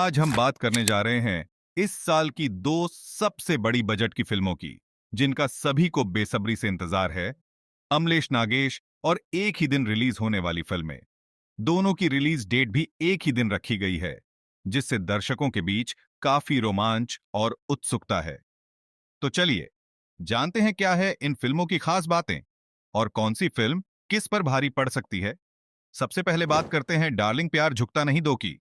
आज हम बात करने जा रहे हैं इस साल की दो सबसे बड़ी बजट की फिल्मों की, जिनका सभी को बेसब्री से इंतजार है। अमलेश नागेश और एक ही दिन रिलीज होने वाली फिल्में। दोनों की रिलीज डेट भी एक ही दिन रखी गई है, जिससे दर्शकों के बीच काफी रोमांच और उत्सुकता है। तो चलिए जानते हैं क्या है इन फिल्मों की खास बातें और कौन सी फिल्म किस पर भारी पड़ सकती है। सबसे पहले बात करते हैं डार्लिंग प्यार झुकता नहीं दो की।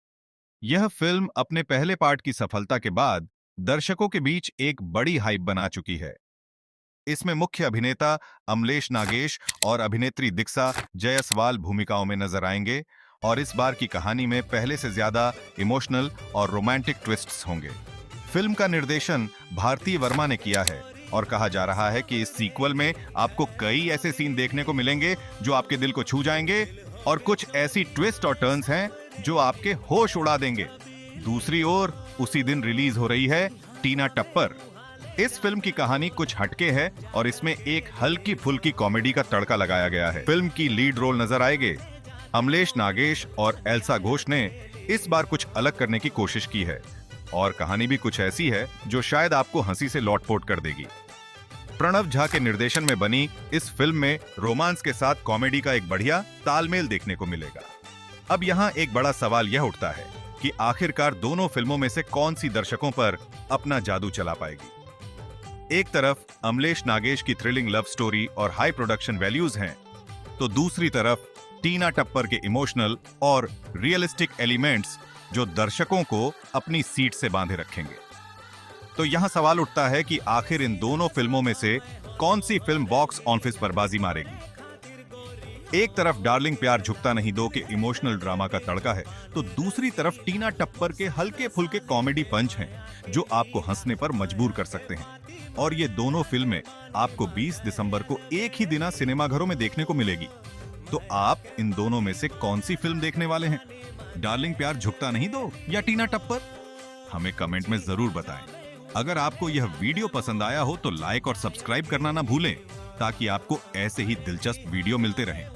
यह फिल्म अपने पहले पार्ट की सफलता के बाद दर्शकों के बीच एक बड़ी हाइप बना चुकी है। इसमें मुख्य अभिनेता अमलेश नागेश और अभिनेत्री दीक्षा जायसवाल भूमिकाओं में नजर आएंगे और इस बार की कहानी में पहले से ज्यादा इमोशनल और रोमांटिक ट्विस्ट्स होंगे। फिल्म का निर्देशन भारती वर्मा ने किया है और कहा जा रहा है कि इस सीक्वल में आपको कई ऐसे सीन देखने को मिलेंगे जो आपके दिल को छू जाएंगे और कुछ ऐसी ट्विस्ट और टर्न्स हैं जो आपके होश उड़ा देंगे। दूसरी ओर उसी दिन रिलीज हो रही है टीना टप्पर। इस फिल्म की कहानी कुछ हटके है और इसमें एक हल्की फुल्की कॉमेडी का तड़का लगाया गया है। फिल्म की लीड रोल नजर आएंगे अमलेश नागेश और एल्सा घोष ने इस बार कुछ अलग करने की कोशिश की है और कहानी भी कुछ ऐसी है जो शायद आपको हंसी से लौटपोट कर देगी। प्रणव झा के निर्देशन में बनी इस फिल्म में रोमांस के साथ कॉमेडी का एक बढ़िया तालमेल देखने को मिलेगा। अब यहाँ एक बड़ा सवाल यह उठता है कि आखिरकार दोनों फिल्मों में से कौन सी दर्शकों पर अपना जादू चला पाएगी। एक तरफ अमलेश नागेश की थ्रिलिंग लव स्टोरी और हाई प्रोडक्शन वैल्यूज हैं, तो दूसरी तरफ टीना टप्पर के इमोशनल और रियलिस्टिक एलिमेंट्स जो दर्शकों को अपनी सीट से बांधे रखेंगे। तो यहां सवाल उठता है कि आखिर इन दोनों फिल्मों में से कौन सी फिल्म बॉक्स ऑफिस पर बाजी मारेगी। एक तरफ डार्लिंग प्यार झुकता नहीं दो के इमोशनल ड्रामा का तड़का है, तो दूसरी तरफ टीना टप्पर के हल्के फुल्के कॉमेडी पंच हैं जो आपको हंसने पर मजबूर कर सकते हैं। और ये दोनों फिल्में आपको 20 दिसंबर को एक ही दिन सिनेमाघरों में देखने को मिलेगी। तो आप इन दोनों में से कौन सी फिल्म देखने वाले हैं, डार्लिंग प्यार झुकता नहीं दो या टीना टप्पर? हमें कमेंट में जरूर बताएं। अगर आपको यह वीडियो पसंद आया हो तो लाइक और सब्सक्राइब करना ना भूलें, ताकि आपको ऐसे ही दिलचस्प वीडियो मिलते रहें।